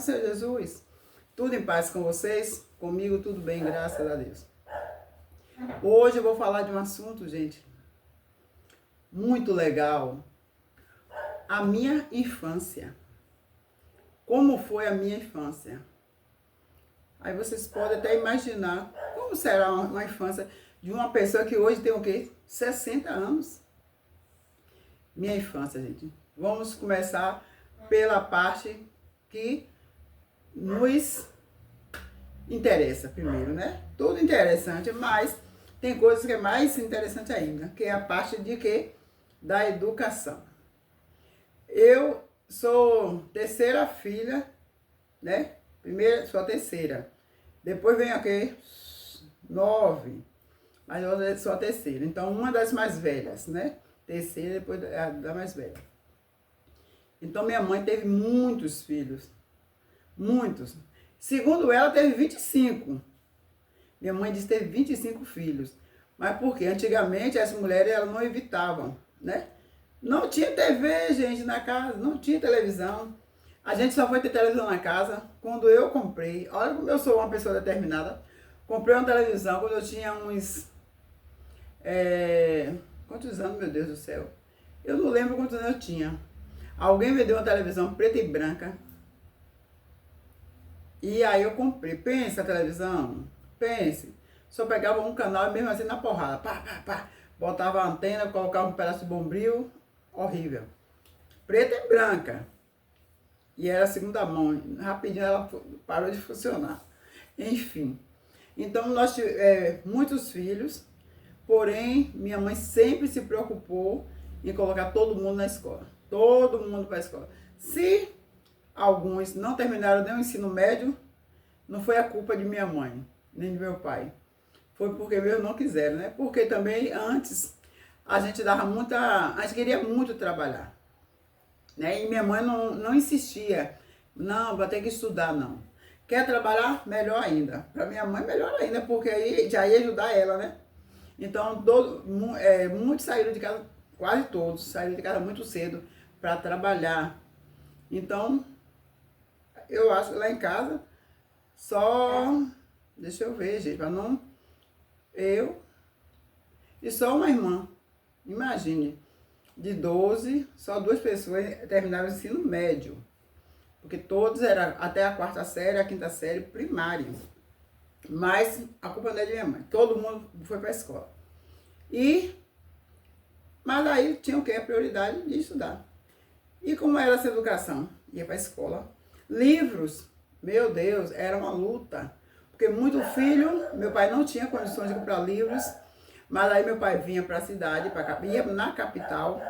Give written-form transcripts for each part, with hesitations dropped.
Senhor Jesus, tudo em paz com vocês? Comigo tudo bem, graças a Deus. Hoje eu vou falar de um assunto, gente, muito legal. A minha infância. Como foi a minha infância? Aí vocês podem até imaginar como será uma infância de uma pessoa que hoje tem o quê? 60 anos. Minha infância, gente. Vamos começar pela parte que nos interessa primeiro, né? Tudo interessante, mas tem coisas que é mais interessante ainda, que é a parte de quê? Da educação. Eu sou terceira filha, né? Primeira, sou a terceira. Depois vem aqui 9, mas eu sou a terceira. Então, uma das mais velhas, né? Terceira, depois da mais velha. Então, minha mãe teve muitos filhos. Muitos. Segundo ela, teve 25. Minha mãe disse que teve 25 filhos. Mas por quê? Antigamente, as mulheres elas não evitavam, né? Não tinha TV, gente, na casa. Não tinha televisão. A gente só foi ter televisão na casa quando eu comprei. Olha como eu sou uma pessoa determinada. Comprei uma televisão quando eu tinha uns... quantos anos, meu Deus do céu? Eu não lembro quantos anos eu tinha. Alguém me deu uma televisão preta e branca. E aí eu comprei. Pensa a televisão. Pense. Só pegava um canal e mesmo assim na porrada. Pá, pá, pá. Botava a antena, colocava um pedaço de bombril. Horrível. Preta e branca. E era a segunda mão. Rapidinho ela parou de funcionar. Enfim. Então nós tivemos muitos filhos. Porém, minha mãe sempre se preocupou em colocar todo mundo na escola. Todo mundo para a escola. Se alguns não terminaram nem o ensino médio, não foi a culpa de minha mãe, nem de meu pai. Foi porque meus não quiseram, né? Porque também antes a gente dava muita... A gente queria muito trabalhar, né? E minha mãe não insistia. Não, vai ter que estudar, não. Quer trabalhar? Melhor ainda. Para minha mãe, melhor ainda, porque aí já ia ajudar ela, né? Então, muitos saíram de casa, quase todos, saíram de casa muito cedo para trabalhar. Então, eu acho que lá em casa, só... Deixa eu ver, gente, para não... Eu e só uma irmã. Imagine, de 12, só 2 pessoas terminaram o ensino médio. Porque todos eram até a 4ª série, a 5ª série, primário. Mas a culpa não é de minha mãe. Todo mundo foi para a escola. Mas aí tinha o quê? A prioridade de estudar. E como era essa educação? Ia para a escola. Livros, meu Deus, era uma luta. Porque muito filho, meu pai não tinha condições de comprar livros. Mas aí meu pai vinha para a cidade, ia na capital,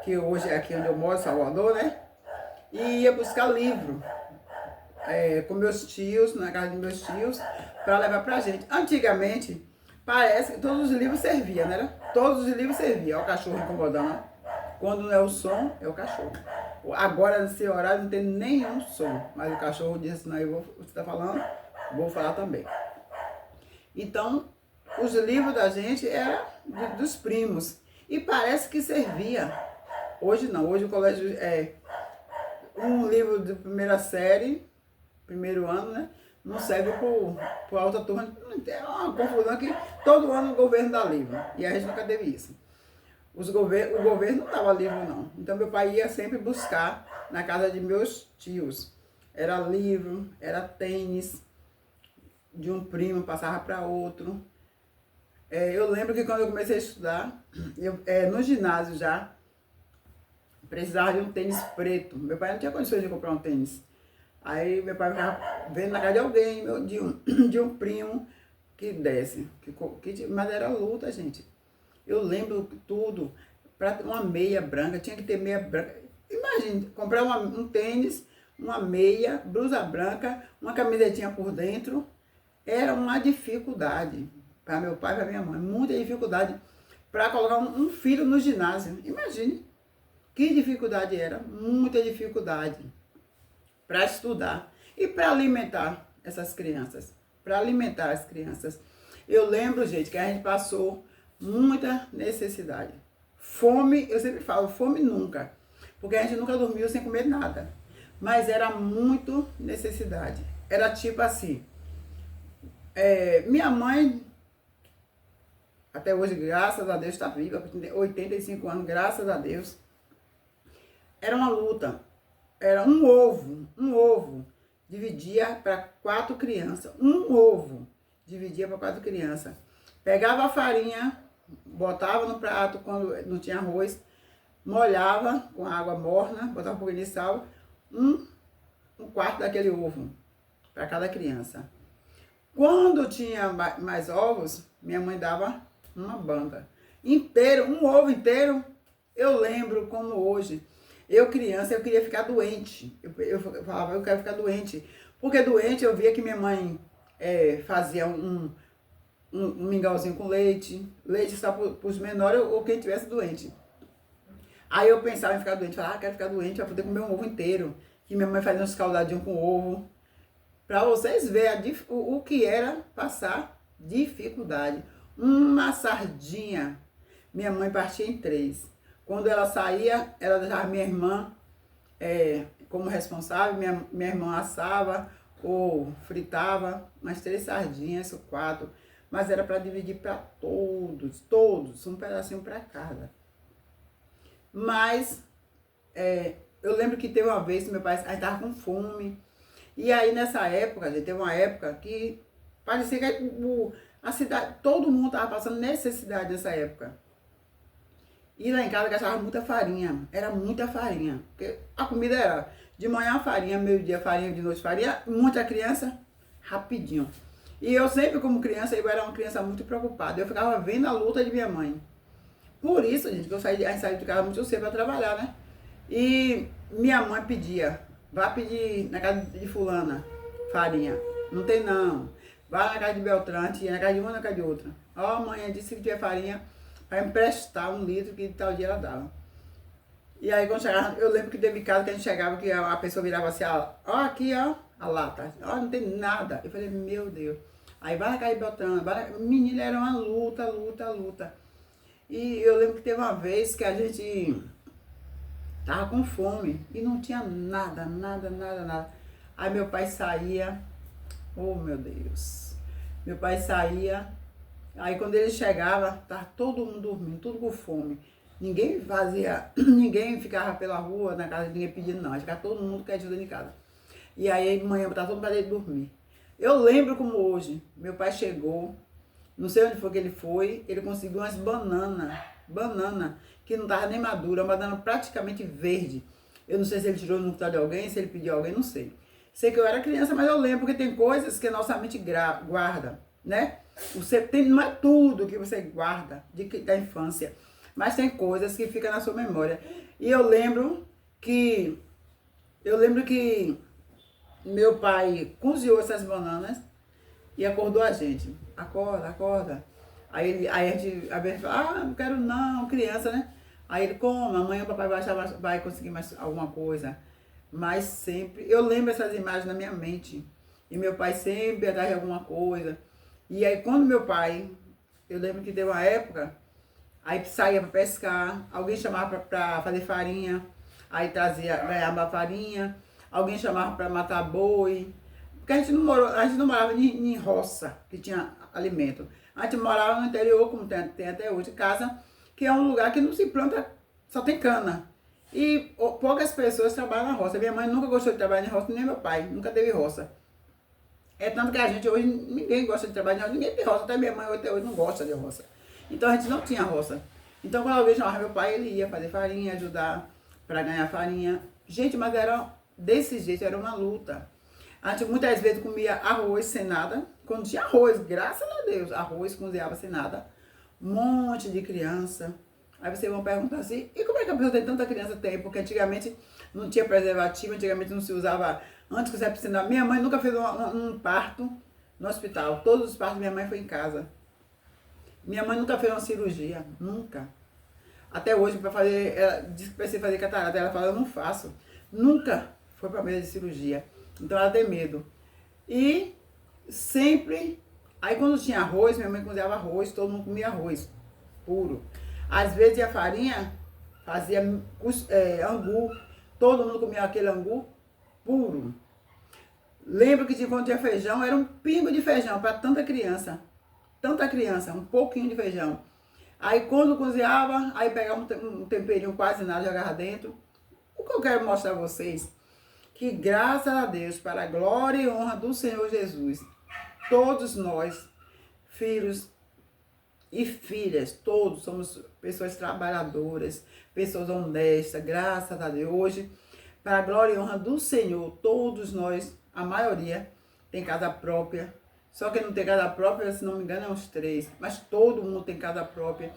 que hoje é aqui onde eu moro, Salvador, né? E ia buscar livro. Com meus tios, na casa de meus tios, para levar pra gente. Antigamente, parece que todos os livros serviam, né? Todos os livros serviam. Olha o cachorro incomodando. Quando não é o som, é o cachorro. Agora, nesse horário, não tem nenhum som. Mas o cachorro disse assim, não, você está falando, vou falar também. Então, os livros da gente eram dos primos. E parece que servia. Hoje não. Hoje o colégio é um livro de primeira série, primeiro ano, né? Não serve para a outra turma. É uma confusão que todo ano o governo dá livro. E a gente nunca teve isso. O governo não dava livro, não. Então, meu pai ia sempre buscar na casa de meus tios. Era livro, era tênis, de um primo passava para outro. Eu lembro que quando eu comecei a estudar, no ginásio já, precisava de um tênis preto. Meu pai não tinha condições de comprar um tênis. Aí meu pai ficava vendo na casa de alguém, de um primo que desse. Mas era luta, gente. Eu lembro tudo. Para uma meia branca, tinha que ter meia branca. Imagine, comprar um tênis, uma meia, blusa branca, uma camisetinha por dentro. Era uma dificuldade para meu pai e para minha mãe. Muita dificuldade para colocar um filho no ginásio. Imagine que dificuldade era. Muita dificuldade para estudar e para alimentar essas crianças. Para alimentar as crianças. Eu lembro, gente, que a gente passou muita necessidade. Fome, eu sempre falo, fome nunca. Porque a gente nunca dormiu sem comer nada. mas era muito necessidade. Era tipo assim, minha mãe, até hoje, graças a Deus, está viva, com 85 anos, graças a Deus. Era uma luta. Era um ovo, dividia para 4 crianças. Um ovo, dividia para 4 crianças. Pegava a farinha, botava no prato quando não tinha arroz, molhava com água morna, botava um pouquinho de sal, um quarto daquele ovo para cada criança. Quando tinha mais ovos, minha mãe dava uma banda inteiro, um ovo inteiro. Eu lembro como hoje. Eu criança, eu queria ficar doente. Eu falava, eu quero ficar doente. Porque doente eu via que minha mãe fazia um mingauzinho com leite. Leite só para os menores ou quem tivesse doente. Aí eu pensava em ficar doente. Falava, quero ficar doente para poder comer um ovo inteiro. Que minha mãe fazia uns escaldadinhos com ovo. Para vocês verem o que era passar dificuldade. Uma sardinha, minha mãe partia em 3. Quando ela saía, ela deixava minha irmã como responsável. Minha irmã assava ou fritava umas 3 sardinhas, ou 4. Mas era para dividir para todos, um pedacinho para cada. Mas eu lembro que teve uma vez que meu pai estava com fome. E aí nessa época, gente, teve uma época que parecia que a cidade, todo mundo estava passando necessidade nessa época. E lá em casa gastava muita farinha, era muita farinha. Porque a comida era de manhã farinha, meio-dia farinha, de noite farinha, muita criança, rapidinho. E eu sempre como criança, eu era uma criança muito preocupada, eu ficava vendo a luta de minha mãe. Por isso, gente, que a gente saía de casa muito cedo para trabalhar, né? E minha mãe pedia, vá pedir na casa de fulana farinha. Não tem não. Vá na casa de Beltrante, na casa de uma, na casa de outra. Ó, a mãe disse que tiver farinha para emprestar 1 litro que de tal dia ela dava. E aí quando chegava, eu lembro que teve casa que a gente chegava, que a pessoa virava assim, ó, aqui, ó, a lata. Ó, não tem nada. Eu falei, meu Deus. Aí vai na casa de Beltrante, menina, era uma luta. E eu lembro que teve uma vez que a gente tava com fome e não tinha nada. Aí meu pai saía, oh meu Deus, meu pai saía, aí quando ele chegava, tava todo mundo dormindo, tudo com fome. Ninguém ninguém ficava pela rua, na casa de ninguém pedindo não, ficava todo mundo que ajuda em casa. E aí manhã tava todo mundo para dormir. Eu lembro como hoje, meu pai chegou, não sei onde foi que ele foi, ele conseguiu umas banana, que não estava nem madura, uma banana praticamente verde. Eu não sei se ele tirou no quintal de alguém, se ele pediu a alguém, não sei. Sei que eu era criança, mas eu lembro que tem coisas que a nossa mente guarda, né? Não é tudo que você guarda da infância, mas tem coisas que ficam na sua memória. E eu lembro que meu pai cozinhou essas bananas e acordou a gente. Acorda. Aí a gente fala, não quero não, criança, né? Aí ele, como? Amanhã o papai vai conseguir mais alguma coisa. Mas sempre, eu lembro essas imagens na minha mente. E meu pai sempre ia dar de alguma coisa. E aí quando meu pai, eu lembro que teve uma época, aí saía para pescar, alguém chamava para fazer farinha, aí ganhava a farinha, alguém chamava para matar boi. Porque a gente não morava em roça, que tinha alimento. A gente morava no interior, como tem até hoje, casa, que é um lugar que não se planta, só tem cana. E poucas pessoas trabalham na roça. Minha mãe nunca gostou de trabalhar em roça, nem meu pai, nunca teve roça. É tanto que a gente hoje, ninguém gosta de trabalhar em roça, ninguém tem roça, até minha mãe até hoje não gosta de roça. Então a gente não tinha roça. Então quando alguém chamava meu pai, ele ia fazer farinha, ajudar para ganhar farinha. Gente, mas era desse jeito, era uma luta. A gente muitas vezes comia arroz sem nada. Quando tinha arroz, graças a Deus, arroz cozinhava sem nada. Um monte de criança. Aí vocês vão perguntar assim, e como é que a pessoa tem tanta criança? Tem, porque antigamente não tinha preservativo, antigamente não se usava anticoncepcional. Minha mãe nunca fez um parto no hospital. Todos os partos minha mãe foi em casa. Minha mãe nunca fez uma cirurgia, nunca. Até hoje, para fazer, ela disse que precisa fazer catarata. Ela fala, eu não faço. Nunca foi para mesa de cirurgia. Então ela tem medo. E sempre, aí quando tinha arroz, minha mãe cozinhava arroz, todo mundo comia arroz puro. Às vezes a farinha fazia angu, todo mundo comia aquele angu puro. Lembro que quando tinha feijão, era um pingo de feijão para tanta criança. Tanta criança, um pouquinho de feijão. Aí quando cozinhava, aí pegava um temperinho quase nada, jogava dentro. O que eu quero mostrar a vocês, que graças a Deus, para a glória e honra do Senhor Jesus, todos nós, filhos e filhas, todos somos pessoas trabalhadoras, pessoas honestas, graças a Deus. Hoje, para a glória e honra do Senhor, todos nós, a maioria, tem casa própria. Só que não tem casa própria, se não me engano, é uns 3. Mas todo mundo tem casa própria.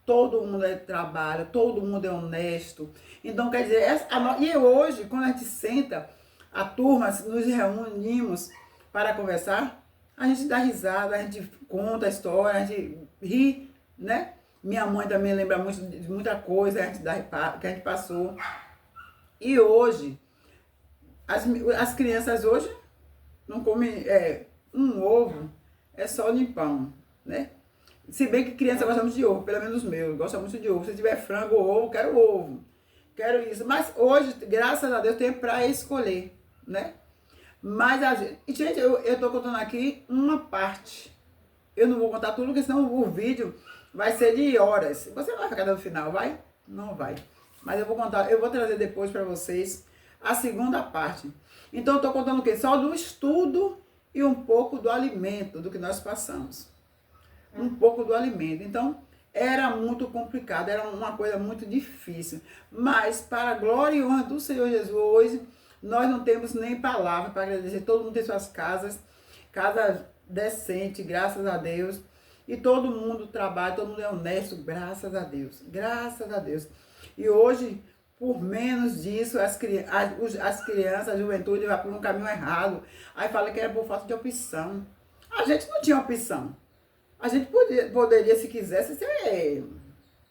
Todo mundo trabalha, todo mundo é honesto. Então, quer dizer, e hoje, quando a gente senta, a turma, nos reunimos para conversar, a gente dá risada, a gente conta a história, a gente ri, né? Minha mãe também lembra muito de muita coisa que a gente passou. E hoje, as crianças hoje não comem um ovo, é só de pão, né? Se bem que criança gosta muito de ovo, pelo menos os meus, gosta muito de ovo. Se tiver frango ou ovo, quero ovo. Quero isso. Mas hoje, graças a Deus, tem para escolher, né? Mas a gente, eu tô contando aqui uma parte. Eu não vou contar tudo, porque senão o vídeo vai ser de horas. Você não vai ficar no final, vai? Não vai. Mas eu vou contar, eu vou trazer depois para vocês a segunda parte. Então eu tô contando o quê? Só do estudo e um pouco do alimento, do que nós passamos. Um pouco do alimento. Então, era muito complicado, era uma coisa muito difícil. Mas, para a glória e honra do Senhor Jesus, hoje, nós não temos nem palavra para agradecer. Todo mundo tem suas casas, casa decente, graças a Deus. E todo mundo trabalha, todo mundo é honesto, graças a Deus. Graças a Deus. E hoje, por menos disso, as crianças, a juventude vai por um caminho errado. Aí fala que era por falta de opção. A gente não tinha opção. A gente poderia, se quisesse, ser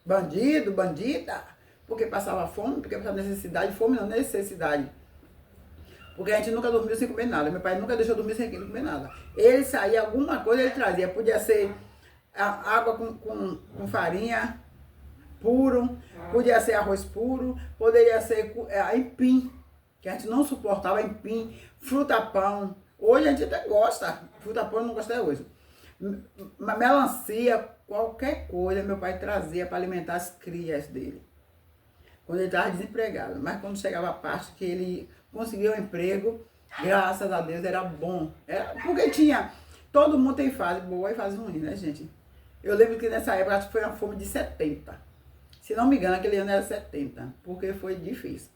bandido, bandida, porque passava fome, porque passava necessidade, fome não, necessidade. Porque a gente nunca dormiu sem comer nada. Meu pai nunca deixou dormir sem comer nada. Ele saía, alguma coisa ele trazia. Podia ser água com farinha puro, podia ser arroz puro, poderia ser aipim, que a gente não suportava aipim, fruta-pão. Hoje a gente até gosta, fruta-pão eu não gosto até hoje. Melancia, qualquer coisa meu pai trazia para alimentar as crias dele. Quando ele estava desempregado. Mas quando chegava a parte que ele conseguiu um emprego, graças a Deus, era bom. Porque tinha, todo mundo tem fase boa e fase ruim, né, gente? Eu lembro que nessa época, acho que foi uma fome de 70. Se não me engano, aquele ano era 70, porque foi difícil.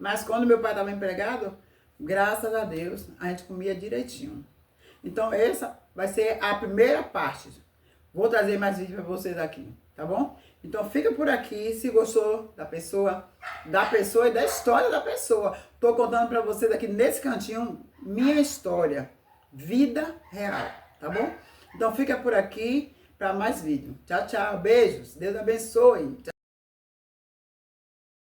Mas quando meu pai estava empregado, graças a Deus, a gente comia direitinho. Então, essa vai ser a primeira parte. Vou trazer mais vídeos para vocês aqui, tá bom? Então, fica por aqui. Se gostou da pessoa e da história da pessoa. Tô contando para vocês aqui nesse cantinho minha história. Vida real, tá bom? Então, fica por aqui para mais vídeo. Tchau, tchau. Beijos. Deus abençoe. Tchau.